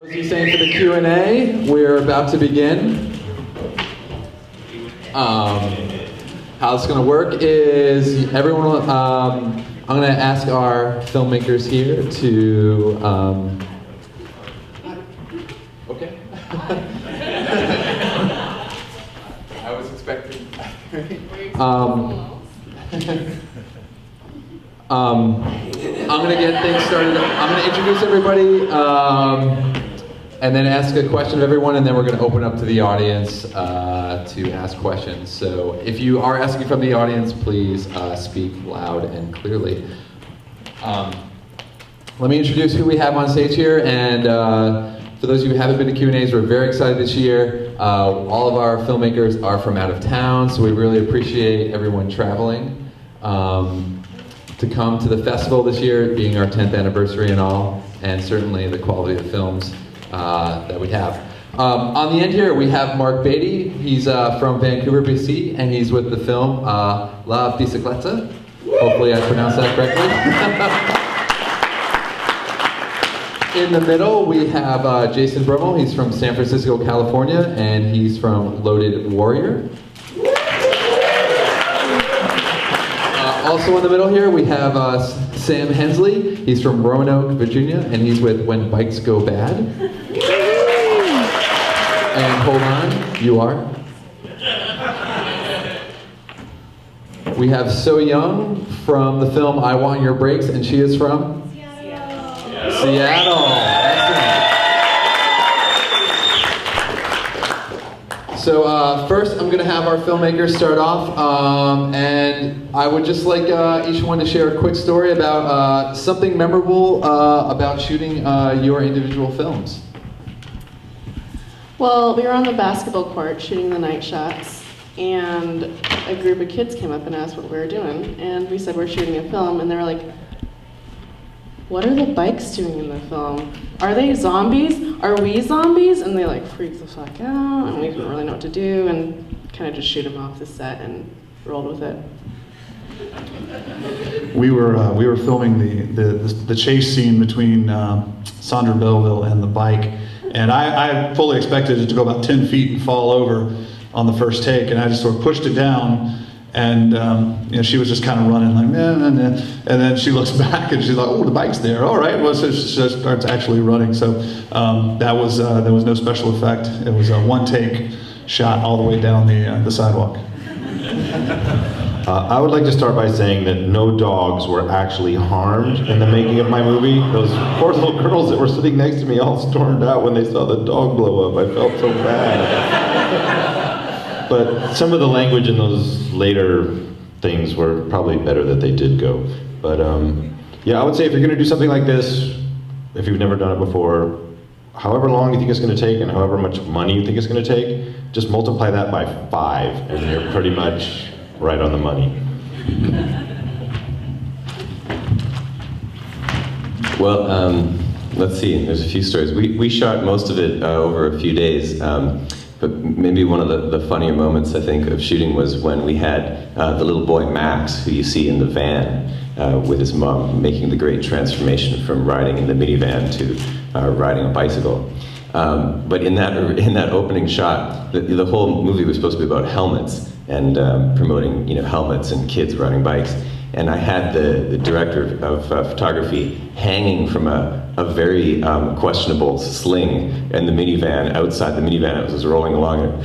As you're saying for the Q&A, we're about to begin. How it's going to work is everyone. I'm going to ask our filmmakers here to. Okay. I was expecting. I'm going to get things started. I'm going to introduce everybody. And then ask a question of everyone, and then we're going to open up to the audience to ask questions. So if you are asking from the audience, please speak loud and clearly. Let me introduce who we have on stage here, and for those of you who haven't been to Q&As, we're very excited this year. All of our filmmakers are from out of town, so we really appreciate everyone traveling to come to the festival this year, being our 10th anniversary and all, and certainly the quality of the films that we have. On the end here, we have Mark Beatty. He's from Vancouver, BC, and he's with the film La Bicicleta. Hopefully I pronounced that correctly. In the middle, we have Jason Brummel. He's from San Francisco, California, and he's from Loaded Warrior. Also in the middle here, we have Sam Hensley. He's from Roanoke, Virginia, and he's with When Bikes Go Bad. And hold on, you are? We have So Young from the film I Want Your Brakes, and she is from? Seattle. Excellent. So first, I'm going to have our filmmakers start off, and I would just like each one to share a quick story about something memorable about shooting your individual films. Well, we were on the basketball court shooting the night shots, and a group of kids came up and asked what we were doing, and we said we're shooting a film, and they were like, "What are the bikes doing in the film? Are they zombies? Are we zombies?" And they like freaked the fuck out, and we didn't really know what to do, and kind of just shoot them off the set and rolled with it. We were filming the chase scene between Sandra Belleville and the bike, and I fully expected it to go about 10 feet and fall over on the first take, and I just sort of pushed it down. And she was just kind of running like, nah, nah, nah. And then she looks back and she's like, "Oh, the bike's there. All right." Well, so she just starts actually running. So there was no special effect. It was a one-take shot all the way down the sidewalk. I would like to start by saying that no dogs were actually harmed in the making of my movie. Those poor little girls that were sitting next to me all stormed out when they saw the dog blow up. I felt so bad. But some of the language in those later things were probably better that they did go. But yeah, I would say if you're going to do something like this, if you've never done it before, however long you think it's going to take and however much money you think it's going to take, just multiply that by 5 and you're pretty much right on the money. Well, let's see, there's a few stories. We shot most of it over a few days. But maybe one of the funnier moments, I think, of shooting was when we had the little boy Max, who you see in the van with his mom, making the great transformation from riding in the minivan to riding a bicycle. But in that opening shot, the whole movie was supposed to be about helmets and promoting helmets and kids riding bikes. And I had the director of photography hanging from a very questionable sling in the minivan, outside the minivan as it was rolling along.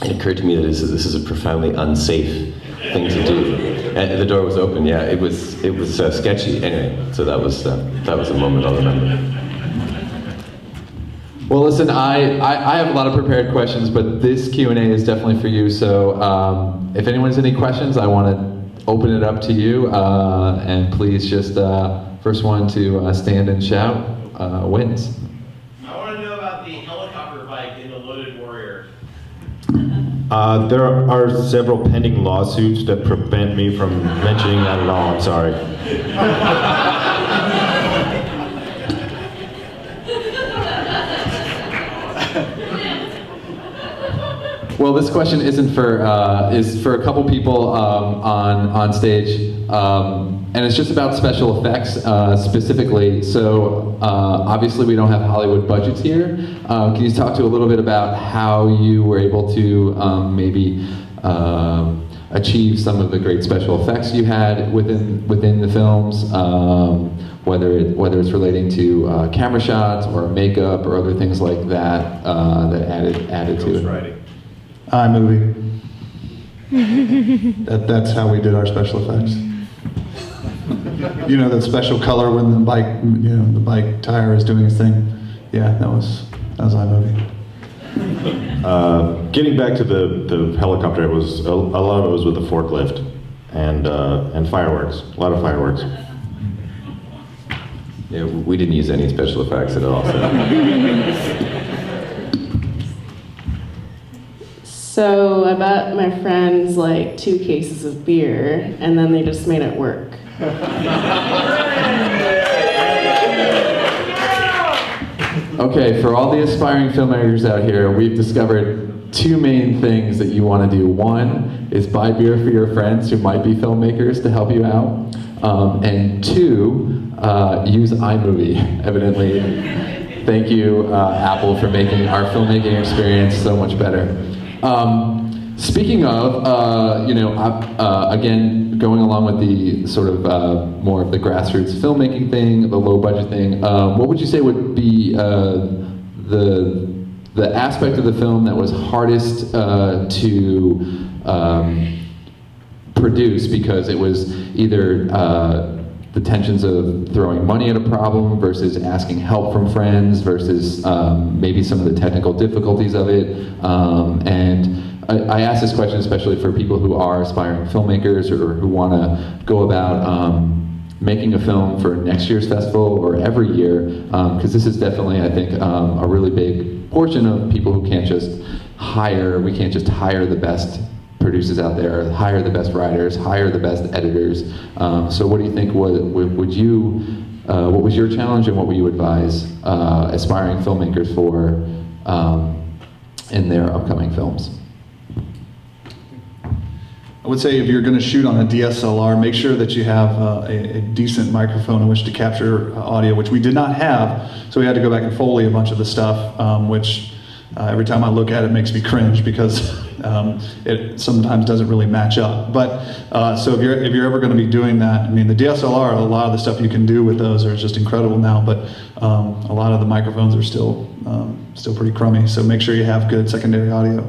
It occurred to me that this is a profoundly unsafe thing to do. And the door was open, yeah, it was sketchy. Anyway, so that was a moment I'll remember. Well, listen, I have a lot of prepared questions, but this Q&A is definitely for you. So if anyone has any questions, I want to open it up to you, and please just first one to stand and shout wins. I want to know about the helicopter bike in the Loaded Warrior. There are several pending lawsuits that prevent me from mentioning that at all. I'm sorry. Well, this question isn't for is for a couple people on stage. and it's just about special effects specifically. So obviously we don't have Hollywood budgets here. Can you talk to a little bit about how you were able to maybe achieve some of the great special effects you had within the films, whether it's relating to camera shots or makeup or other things like that that added to it. iMovie. That's how we did our special effects. You know, that special color when the bike tire is doing its thing. Yeah, that was iMovie. Getting back to the helicopter, it was a lot of it was with the forklift and fireworks. A lot of fireworks. Yeah, we didn't use any special effects at all. So I bought my friends like 2 cases of beer, and then they just made it work. Okay, for all the aspiring filmmakers out here, we've discovered 2 main things that you want to do. One is buy beer for your friends who might be filmmakers to help you out. And 2, use iMovie, evidently. Thank you, Apple, for making our filmmaking experience so much better. Speaking of, again, going along with the sort of more of the grassroots filmmaking thing, the low budget thing, what would you say would be the aspect of the film that was hardest to produce because it was either the tensions of throwing money at a problem versus asking help from friends versus maybe some of the technical difficulties of it. And I ask this question especially for people who are aspiring filmmakers or who want to go about making a film for next year's festival or every year, because this is definitely, I think, a really big portion of people who can't just hire the best producers out there, hire the best writers, hire the best editors. So what do you think, what was your challenge and what would you advise aspiring filmmakers for in their upcoming films? I would say if you're going to shoot on a DSLR, make sure that you have a decent microphone in which to capture audio, which we did not have. So we had to go back and Foley a bunch of the stuff, which every time I look at it makes me cringe because it sometimes doesn't really match up. But so if you're ever going to be doing that, I mean, the DSLR, a lot of the stuff you can do with those are just incredible now. But a lot of the microphones are still pretty crummy. So make sure you have good secondary audio.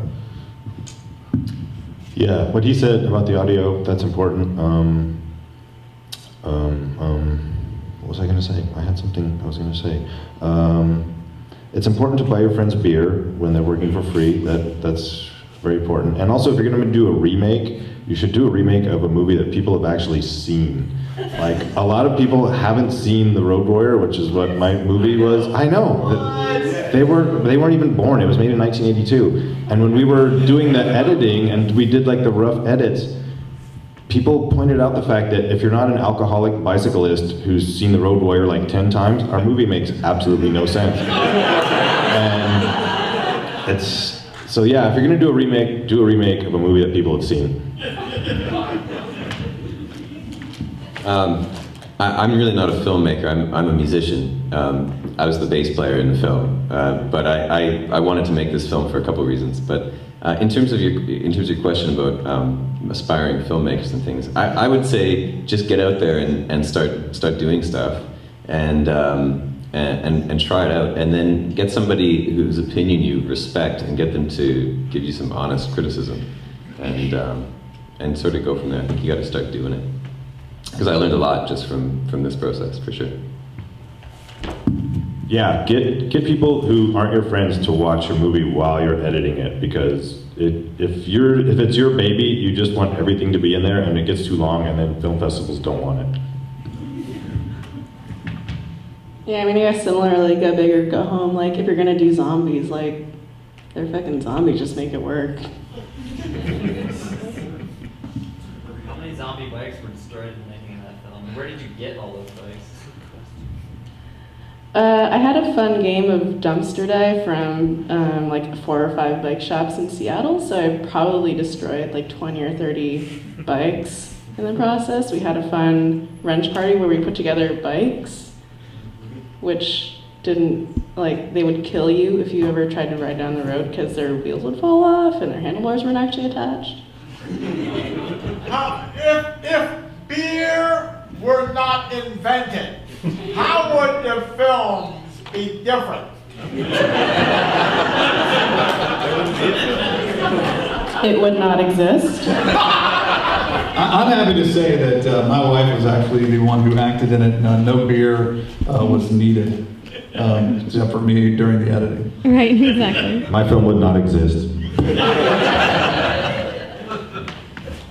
Yeah, what he said about the audio, that's important. What was I going to say? I had something I was going to say. It's important to buy your friends beer when they're working for free. That's very important. And also, if you're going to do a remake, you should do a remake of a movie that people have actually seen. Like, a lot of people haven't seen The Road Warrior, which is what my movie was. I know. They weren't even born. It was made in 1982. And when we were doing the editing and we did like the rough edits, people pointed out the fact that if you're not an alcoholic bicyclist who's seen The Road Warrior like 10 times, our movie makes absolutely no sense. And so yeah, if you're gonna do a remake of a movie that people have seen. I'm really not a filmmaker. I'm a musician. I was the bass player in the film, but I wanted to make this film for a couple of reasons. But in terms of your question about aspiring filmmakers and things, I would say just get out there and start doing stuff and try it out, and then get somebody whose opinion you respect and get them to give you some honest criticism, and sort of go from there. I think you got to start doing it. Because I learned a lot just from this process, for sure. Yeah, get people who aren't your friends to watch your movie while you're editing it, because if it's your baby, you just want everything to be in there, and it gets too long, and then film festivals don't want it. Yeah, I mean, I guess similarly, go big or go home. Like, if you're gonna do zombies, like, they're fucking zombies, just make it work. How many zombie bikes were destroyed in making that film? Where did you get all those bikes? I had a fun game of dumpster dive from like 4 or 5 bike shops in Seattle, so I probably destroyed like 20 or 30 bikes. in the process. We had a fun wrench party where we put together bikes, which didn't, like, they would kill you if you ever tried to ride down the road because their wheels would fall off and their handlebars weren't actually attached. If beer were not invented, how would the films be different? It would not exist. I'm happy to say that my wife was actually the one who acted in it. No beer was needed, except for me during the editing. Right, exactly. My film would not exist.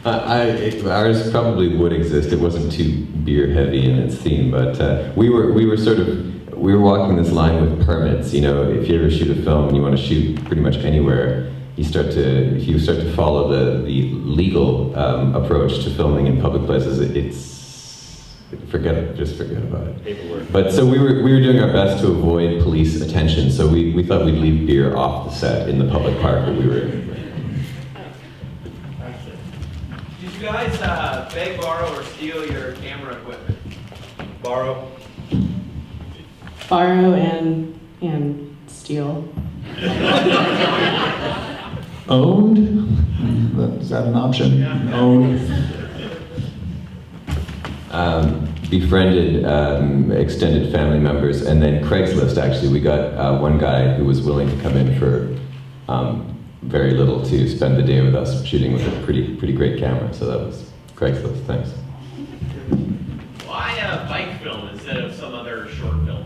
Ours probably would exist. It wasn't too beer heavy in its theme, but we were walking this line with permits. You know, if you ever shoot a film and you want to shoot pretty much anywhere, if you start to follow the legal approach to filming in public places, just forget about it. Paperwork. But so we were doing our best to avoid police attention. So we thought we'd leave beer off the set in the public park that we were in. Did you guys beg, borrow, or steal your camera equipment? Borrow. Borrow and steal. Owned? Is that an option? Yeah. Owned? Befriended extended family members, and then Craigslist. Actually, we got one guy who was willing to come in for very little to spend the day with us shooting with a pretty great camera. So that was Craigslist. Thanks. Why a bike film instead of some other short film?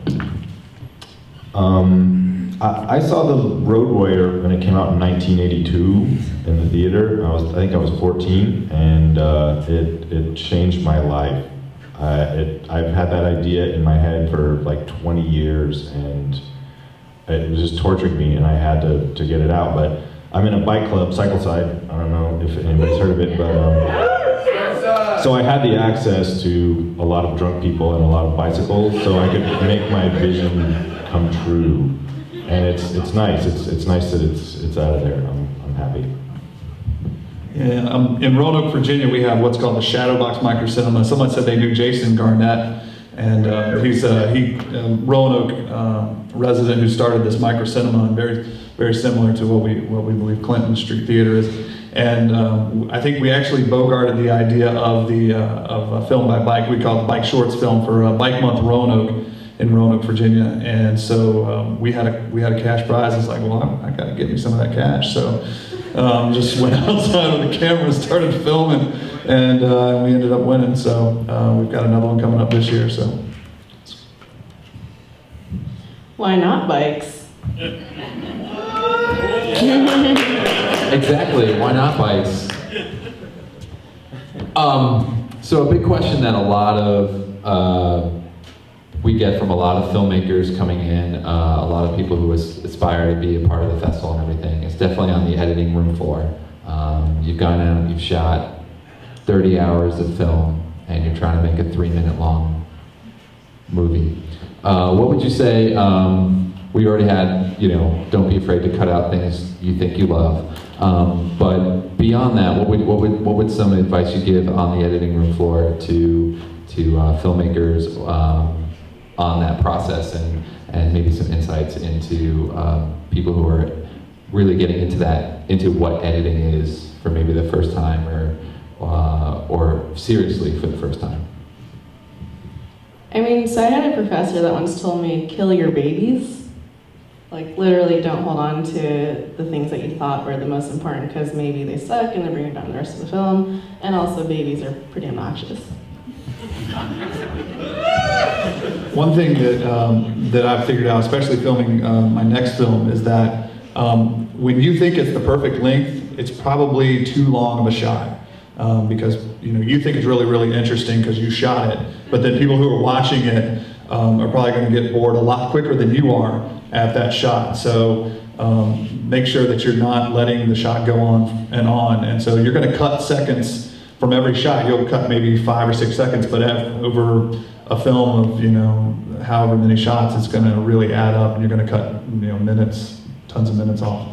I saw The Road Warrior when it came out in 1982 in the theater. I think I was 14, and it changed my life. I've had that idea in my head for like 20 years, and it was just torturing me, and I had to get it out. But I'm in a bike club, Cycle Side. I don't know if anybody's heard of it, but so I had the access to a lot of drunk people and a lot of bicycles, so I could make my vision come true. And it's nice. It's nice that it's out of there. I'm happy. Yeah, in Roanoke, Virginia, we have what's called the Shadowbox Microcinema. Someone said they knew Jason Garnett, and he's a Roanoke resident who started this microcinema, and very similar to what we believe Clinton Street Theater is. And I think we actually bogarted the idea of a film by bike. We call it the Bike Shorts film for Bike Month Roanoke in Roanoke, Virginia. And so we had a cash prize. It's like, well, I got to get me some of that cash. So just went outside with the camera and started filming, and we ended up winning. So we've got another one coming up this year. So Why not bikes? Exactly. Why not bikes? So a big question that a lot of we get from a lot of filmmakers coming in, a lot of people who aspire to be a part of the festival and everything. It's definitely on the editing room floor. You've gone out, you've shot 30 hours of film, and you're trying to make a 3-minute long movie. What would you say? We already had, don't be afraid to cut out things you think you love. But beyond that, what would some advice you give on the editing room floor to filmmakers on that process, and maybe some insights into people who are really getting into what editing is for maybe the first time, or seriously for the first time? I mean, so I had a professor that once told me, kill your babies. Like, literally don't hold on to the things that you thought were the most important, because maybe they suck and they're bringing down the rest of the film. And also, babies are pretty obnoxious. one thing that I've figured out, especially filming my next film, is that when you think it's the perfect length, it's probably too long of a shot. Because you think it's really interesting because you shot it, but then people who are watching it are probably going to get bored a lot quicker than you are at that shot. So make sure that you're not letting the shot go on, and so you're going to cut seconds from every shot. You'll cut maybe 5 or 6 seconds, but over a film of however many shots, it's going to really add up, and you're going to cut minutes, tons of minutes off.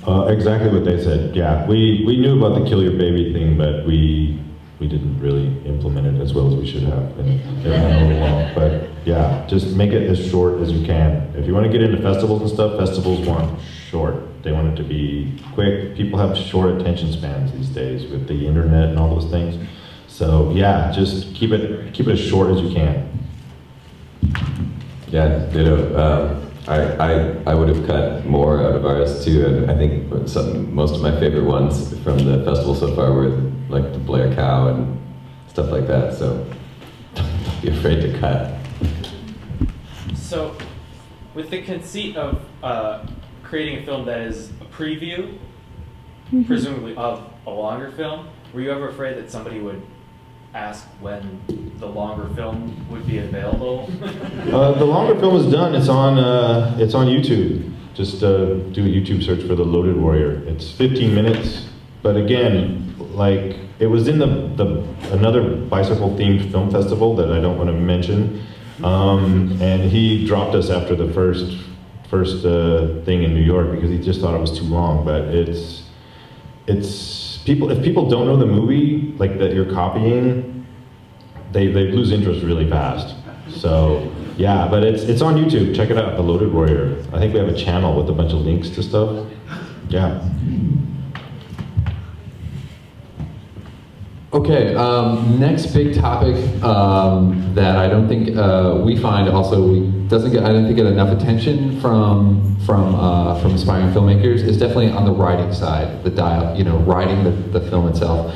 Exactly what they said. Yeah, we knew about the kill your baby thing, but we didn't really implement it as well as we should have. And it went a little long. But yeah, just make it as short as you can. If you want to get into festivals and stuff, festivals want short. They want it to be quick. People have short attention spans these days with the internet and all those things. So yeah, just keep it as short as you can. Yeah, I would have cut more out of ours too, and I think most of my favorite ones from the festival so far were like the Blair Cow and stuff like that, so don't be afraid to cut. So, with the conceit of creating a film that is a preview, presumably of a longer film, were you ever afraid that somebody would ask when the longer film would be available? The longer film is done. It's on YouTube. Just do a YouTube search for The Loaded Warrior. It's 15 minutes, but again, like it was in the another bicycle themed film festival that I don't want to mention, and he dropped us after the first thing in New York because he just thought it was too long. But it's people, if people don't know the movie like that you're copying, they lose interest really fast. So yeah, but it's on YouTube. Check it out, The Loaded Warrior. I think we have a channel with a bunch of links to stuff. Yeah. Okay, next big topic that I don't think we find also doesn't get, I don't think, get enough attention from aspiring filmmakers is definitely on the writing side, writing the film itself.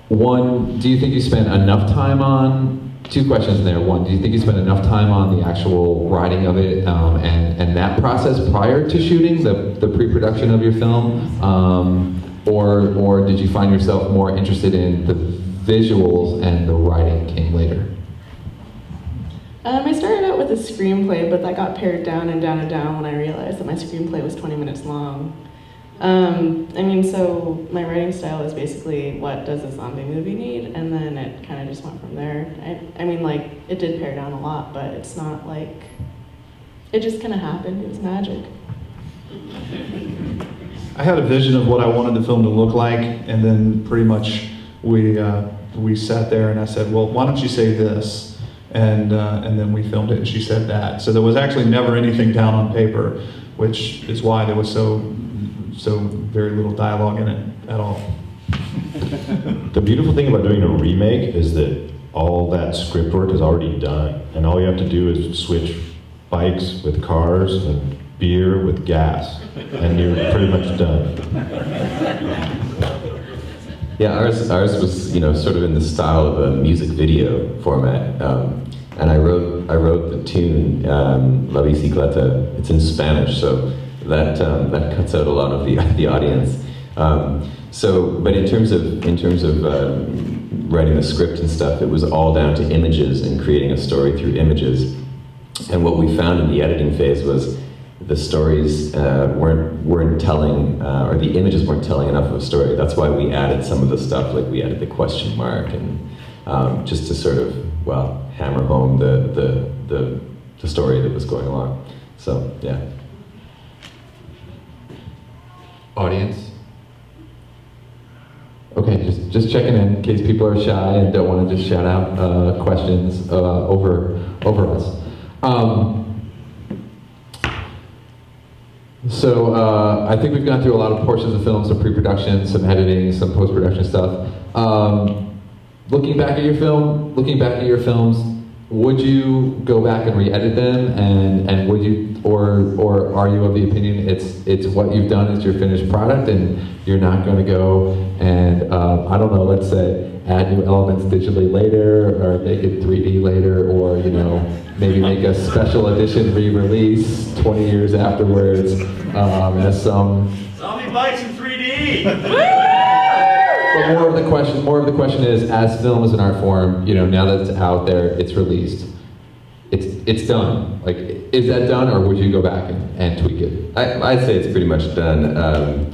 One, do you think you spent enough time on? Two questions there. One, do you think you spent enough time on the actual writing of it and that process prior to shooting the pre-production of your film? Or did you find yourself more interested in the visuals and the writing came later? I started out with a screenplay, but that got pared down and down and down when I realized that my screenplay was 20 minutes long. So my writing style is basically, what does a zombie movie need? And then it kind of just went from there. It did pare down a lot, but it's not like, it just kind of happened. It was magic. I had a vision of what I wanted the film to look like, and then pretty much we sat there and I said, well, why don't you say this? And then we filmed it and she said that. So there was actually never anything down on paper, which is why there was so very little dialogue in it at all. The beautiful thing about doing a remake is that all that script work is already done, and all you have to do is switch bikes with cars and beer with gas, and you're pretty much done. Yeah, ours was sort of in the style of a music video format, and I wrote the tune La Bicicleta. It's in Spanish, so that cuts out a lot of the audience. But in terms of writing the script and stuff, it was all down to images and creating a story through images. And what we found in the editing phase was the stories weren't telling, or the images weren't telling enough of a story. That's why we added some of the stuff, like we added the question mark, and just to sort of, hammer home the story that was going along. So, yeah. Audience? Okay, just checking in case people are shy and don't want to just shout out questions over us. So I think we've gone through a lot of portions of film, some pre-production, some editing, some post-production stuff. Looking back at your films, would you go back and re-edit them, and would you, or are you of the opinion it's what you've done is your finished product, and you're not going to go and I don't know, let's say add new elements digitally later, or make it 3D later, or maybe make a special edition re-release 20 years afterwards as some. Zombie bikes in 3D. But more of the question is, as film is an art form, now that it's out there, it's released, it's done. Like, is that done, or would you go back and tweak it? I'd say it's pretty much done.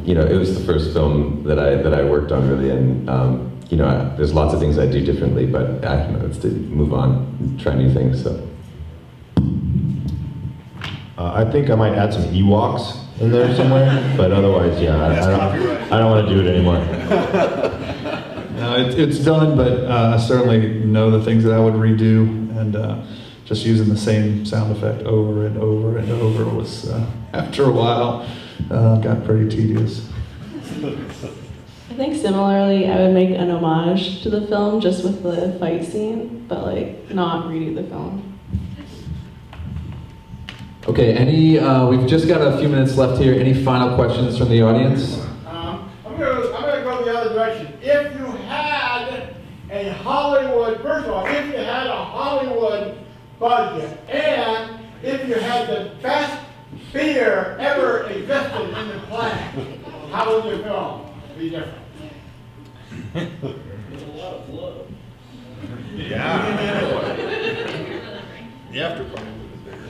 It was the first film that I worked on, really, and there's lots of things I do differently, but it's to move on and try new things. So I think I might add some Ewoks in there somewhere. But otherwise, yeah, I don't want to do it anymore. No, it's done, but I certainly know the things that I would redo, and just using the same sound effect over and over and over was, after a while, got pretty tedious. I think similarly, I would make an homage to the film just with the fight scene, but like not redo the film. Okay, we've just got a few minutes left here. Any final questions from the audience? I'm gonna go the other direction. If you had a Hollywood, first of all, if you had a Hollywood budget, and if you had the best beer ever existed in the planet, how would your film be different?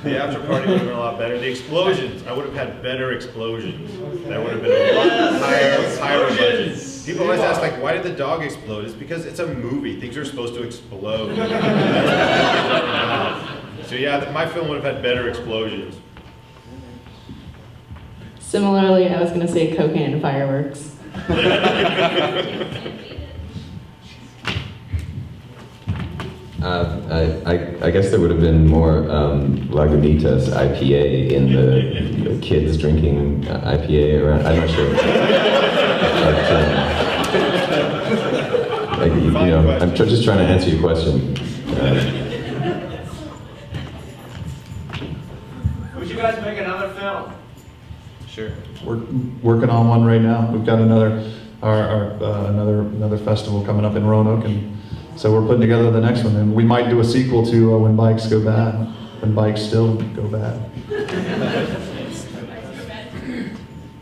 The after party would have been a lot better. The explosions, I would have had better explosions. That would have been a higher budget. People always ask, like, why did the dog explode? It's because it's a movie. Things are supposed to explode. So yeah, my film would have had better explosions. Similarly, I was going to say cocaine and fireworks. I guess there would have been more Lagunitas IPA in the kids drinking IPA around. I'm not sure. But, I'm just trying to answer your question. Would you guys make another film? Sure. We're working on one right now. We've got another festival coming up in Roanoke, and so we're putting together the next one. And we might do a sequel to When Bikes Go Bad, When Bikes Still Go Bad.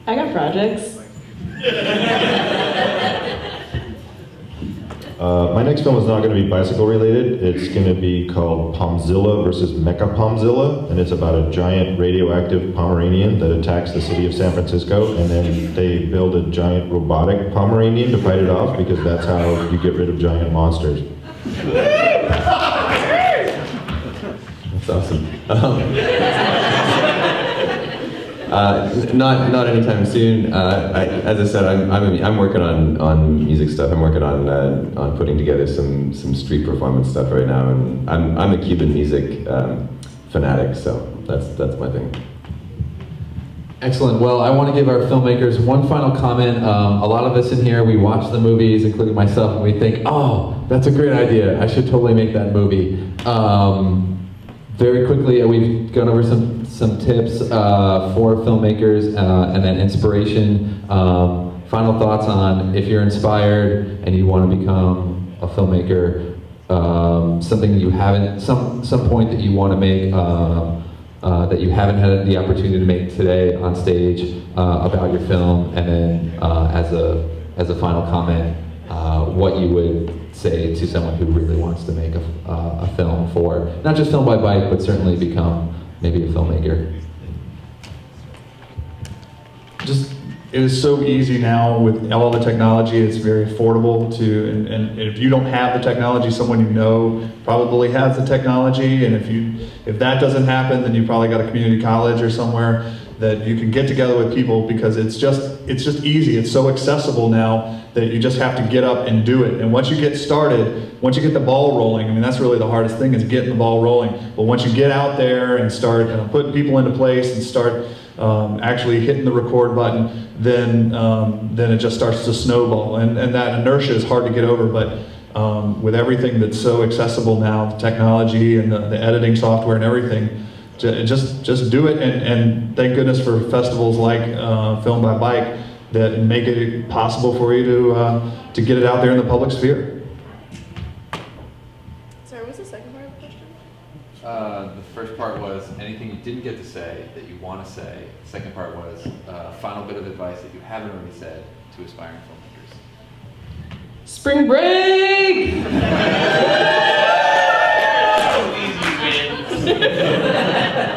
I got projects. My next film is not going to be bicycle related. It's going to be called Pomzilla versus Mecha Pomzilla, and it's about a giant radioactive Pomeranian that attacks the city of San Francisco, and then they build a giant robotic Pomeranian to fight it off, because that's how you get rid of giant monsters. That's awesome. Not anytime soon. As I said, I'm working on music stuff. I'm working on putting together some street performance stuff right now, and I'm a Cuban music fanatic, so that's my thing. Excellent. Well, I want to give our filmmakers one final comment. A lot of us in here, we watch the movies, including myself, and we think, oh, that's a great idea. I should totally make that movie. Very quickly, we've gone over some tips for filmmakers and then inspiration. Final thoughts on if you're inspired and you want to become a filmmaker, something that you haven't, some point that you want to make that you haven't had the opportunity to make today on stage about your film, and then as a final comment, what you would say to someone who really wants to make a film for not just Film by Bike, but certainly become maybe a filmmaker. Just, it is so easy now with all the technology. It's very affordable to, and if you don't have the technology, someone you know probably has the technology, and if that doesn't happen, then you probably got a community college or somewhere that you can get together with people, because it's just easy. It's so accessible now that you just have to get up and do it. And once you get started, once you get the ball rolling, I mean, that's really the hardest thing, is getting the ball rolling. But once you get out there and start putting people into place and start actually hitting the record button, then it just starts to snowball. And that inertia is hard to get over, but with everything that's so accessible now, the technology and the editing software and everything, just do it. And thank goodness for festivals like Film by Bike that make it possible for you to get it out there in the public sphere. Sorry, what's the second part of the question? The first part was anything you didn't get to say that you want to say. The second part was final bit of advice that you haven't already said to aspiring filmmakers. Spring break!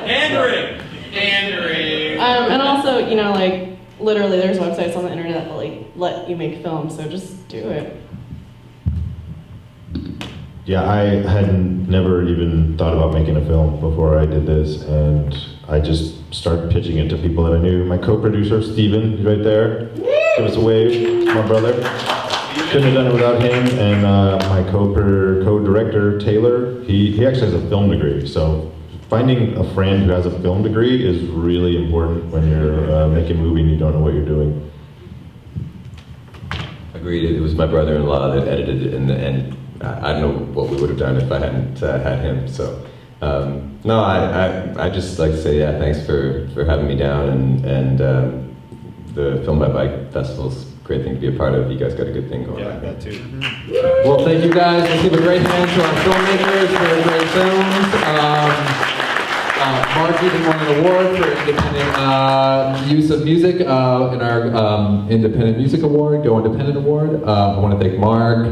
Pandering! And also, like, literally there's websites on the internet that like let you make films, so just do it. yeah, I had never even thought about making a film before I did this, and I just started pitching it to people that I knew. My co-producer, Steven, he's right there. Give us a wave, my brother. Couldn't have done it without him. And my co-director, Taylor, he actually has a film degree. So finding a friend who has a film degree is really important when you're making a movie and you don't know what you're doing. Agreed. It was my brother-in-law that edited it, and I don't know what we would have done if I hadn't had him. So, no, I just like to say, yeah, thanks for having me down, and the Film by Bike Festival's a great thing to be a part of. You guys got a good thing going on. That too. Well, thank you guys. Let's give a great hand to our filmmakers for their great films. Mark even won an award for independent use of music in our Independent Music Award, Go Independent Award. I want to thank Mark,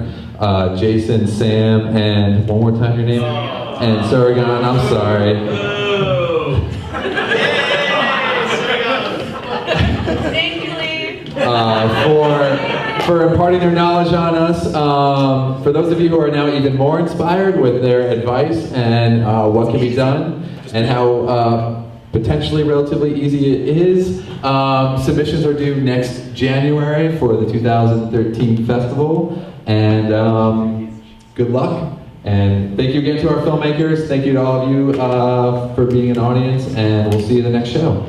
Jason, Sam, and one more time your name? And Sargon, I'm sorry. Thank you, Lee. For imparting their knowledge on us. For those of you who are now even more inspired with their advice and what can be done, and how potentially relatively easy it is. Submissions are due next January for the 2013 festival, and good luck. And thank you again to our filmmakers. Thank you to all of you for being an audience, and we'll see you in the next show.